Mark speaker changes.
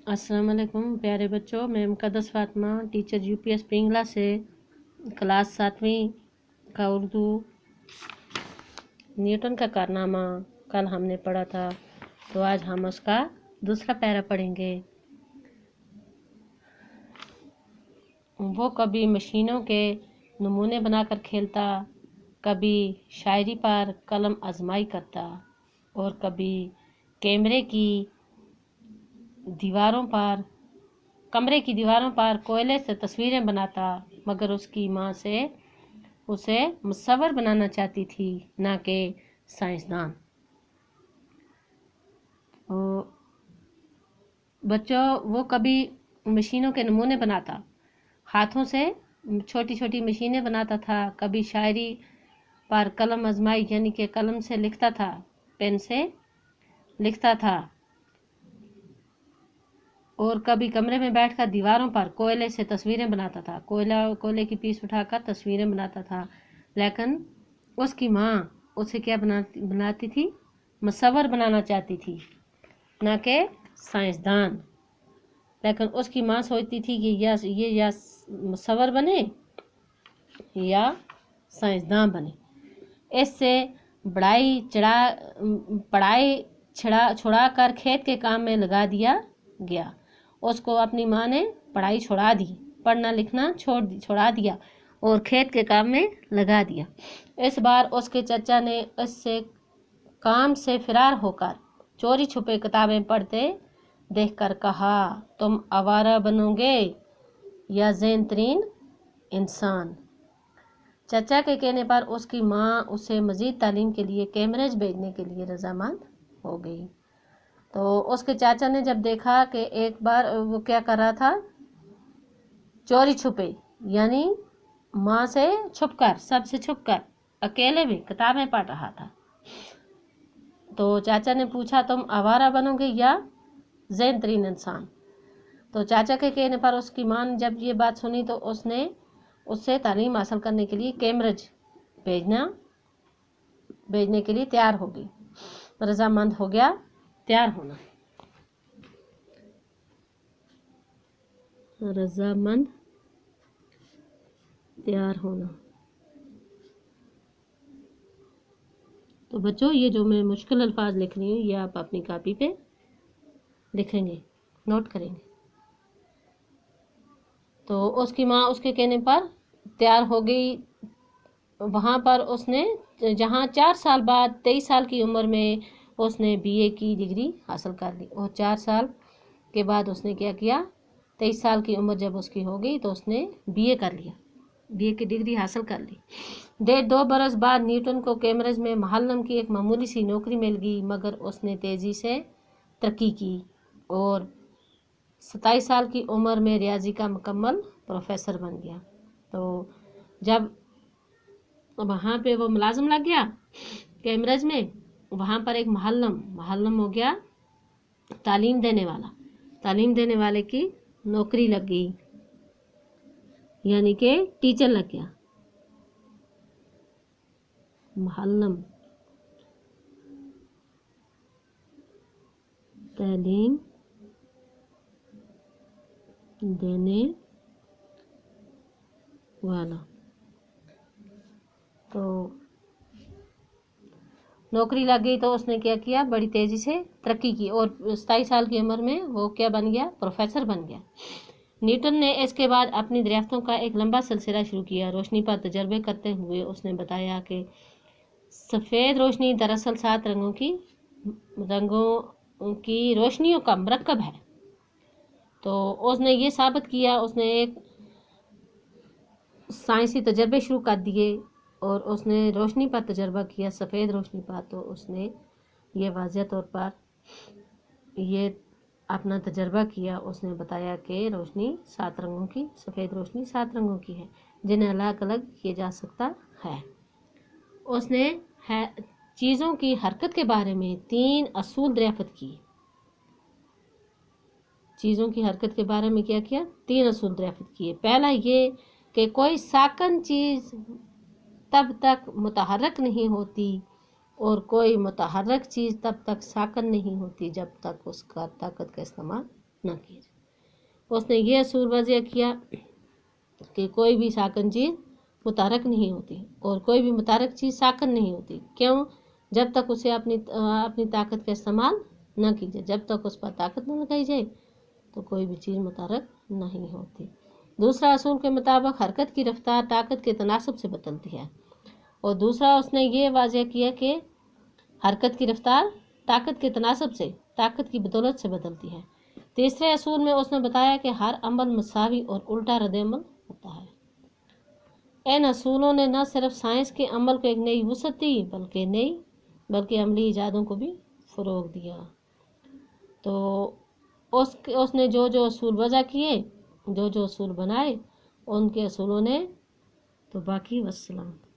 Speaker 1: अस्सलाम वालेकुम प्यारे बच्चों, मैं मुक़द्दस फ़ातिमा टीचर यूपीएस पिंगला से क्लास 7वीं का उर्दू न्यूटन का कारनामा कल हमने पढ़ा था, तो आज हम उसका दूसरा पैरा पढ़ेंगे। वो कभी मशीनों के नमूने बनाकर खेलता, कभी शायरी पर कलम आजमाई करता और कभी कमरे की दीवारों पर कोयले से तस्वीरें बनाता, मगर उसकी माँ से उसे मुसव्विर बनाना चाहती थी, ना कि साइंसदान। बच्चों, वो कभी मशीनों के नमूने बनाता, हाथों से छोटी छोटी मशीनें बनाता था, कभी शायरी पर कलम आजमाई यानी कि कलम से लिखता था, पेन से लिखता था, और कभी कमरे में बैठकर दीवारों पर कोयले से तस्वीरें बनाता था। कोयले की पीस उठाकर तस्वीरें बनाता था, लेकिन उसकी माँ उसे क्या बनाती थी? मुसव्विर बनाना चाहती थी, ना कि साइंसदान। लेकिन उसकी माँ सोचती थी कि या मुसव्विर बने या साइंसदान बने। इससे पढ़ाई छुड़ा कर खेत के काम में लगा दिया गया। उसको अपनी माँ ने पढ़ाई छुड़ा दी, पढ़ना लिखना छुड़ा दिया और खेत के काम में लगा दिया। इस बार उसके चचा ने इससे काम से फरार होकर चोरी छुपे किताबें पढ़ते देखकर कहा, तुम आवारा बनोगे या ज़ेन तरीन इंसान। चचा के कहने पर उसकी माँ उसे मज़ीद तालीम के लिए कैम्ब्रिज भेजने के लिए रजामंद हो गई। तो उसके चाचा ने जब देखा कि एक बार वो क्या कर रहा था, चोरी छुपे यानी माँ से छुपकर, सबसे छुपकर अकेले भी किताबें पढ़ रहा था, तो चाचा ने पूछा, तुम आवारा बनोगे या ज़ेन तरीन इंसान। तो चाचा के कहने पर उसकी माँ ने जब ये बात सुनी तो उसने उससे तालीम हासिल करने के लिए कैम्ब्रिज भेजने के लिए तैयार हो गई, रजामंद हो गया। तैयार होना, रजामंद तैयार होना। तो बच्चों, ये जो मैं मुश्किल अल्फाज लिख रही हूँ ये आप अपनी कॉपी पे लिखेंगे, नोट करेंगे। तो उसकी माँ उसके कहने पर तैयार हो गई। वहाँ पर उसने जहाँ 4 साल बाद 23 साल की उम्र में उसने बीए की डिग्री हासिल कर ली, और 4 साल के बाद उसने क्या किया, 23 साल की उम्र जब उसकी हो गई तो उसने बीए कर लिया, बीए की डिग्री हासिल कर ली। 2 बरस बाद न्यूटन को कैम्ब्रिज में मुअल्लिम की एक मामूली सी नौकरी मिल गई, मगर उसने तेज़ी से तरक्की की और 27 साल की उम्र में रियाजी का मुकम्मल प्रोफेसर बन गया। तो जब वहाँ पे वो मुलाजिम लग गया कैम्ब्रिज में, वहाँ पर एक मुअल्लिम हो गया, तालीम देने वाले की नौकरी लग गई, यानी कि टीचर लग गया। मुअल्लिम तालीम देने वाला। तो नौकरी लग गई तो उसने क्या किया, बड़ी तेज़ी से तरक्की की और 27 साल की उम्र में वो क्या बन गया, प्रोफेसर बन गया। न्यूटन ने इसके बाद अपनी दरियाफ्तों का एक लंबा सिलसिला शुरू किया। रोशनी पर तजर्बे करते हुए उसने बताया कि सफ़ेद रोशनी दरअसल 7 रंगों की रोशनियों का मरकब है। तो उसने ये साबित किया, उसने एक साइंसी तजर्बे शुरू कर दिए और उसने रोशनी पर तजर्बा किया, सफ़ेद रोशनी पर। तो उसने ये वाज़ेह तौर पर ये अपना तजर्बा किया। उसने बताया कि रोशनी 7 रंगों की, सफ़ेद रोशनी 7 रंगों की है, जिन्हें अलग अलग किया जा सकता है। उसने चीज़ों की हरकत के बारे में 3 असूल दरियाफ्त किए। चीज़ों की हरकत के बारे में क्या किया, 3 असूल दरियाफ्त किए। पहला ये कि कोई साकन चीज़ तब तक मुतहर्रिक नहीं होती और कोई मुतहर्रिक चीज़ तब तक साकन नहीं होती जब तक उसका ताकत का इस्तेमाल نہ کیے جائیں۔ اس نے یہ اصول وضع کیا کہ کوئی بھی ساکن چیز متحرک نہیں ہوتی اور کوئی بھی متحرک چیز ساکن نہیں ہوتی۔ کیوں؟ جب تک اسے اپنی طاقت کا استعمال نہ کی جائے، جب تک اس پر طاقت نہ لگائی جائے تو کوئی بھی چیز متحرک نہیں ہوتی۔ دوسرا اصول کے مطابق حرکت کی رفتار طاقت کے تناسب سے بدلتی ہے، اور دوسرا اس نے یہ واضح کیا کہ حرکت کی رفتار طاقت کے تناسب سے، طاقت کی بدولت سے بدلتی ہے۔ تیسرے اصول میں اس نے بتایا کہ ہر عمل مساوی اور الٹا رد عمل ہوتا ہے۔ ان اصولوں نے نہ صرف سائنس کے عمل کو ایک نئی وسعت دی بلکہ عملی ایجادوں کو بھی فروغ دیا۔ تو اس نے جو اصول وضع کیے، جو اصول بنائے، ان کے اصولوں نے تو باقی والسلام۔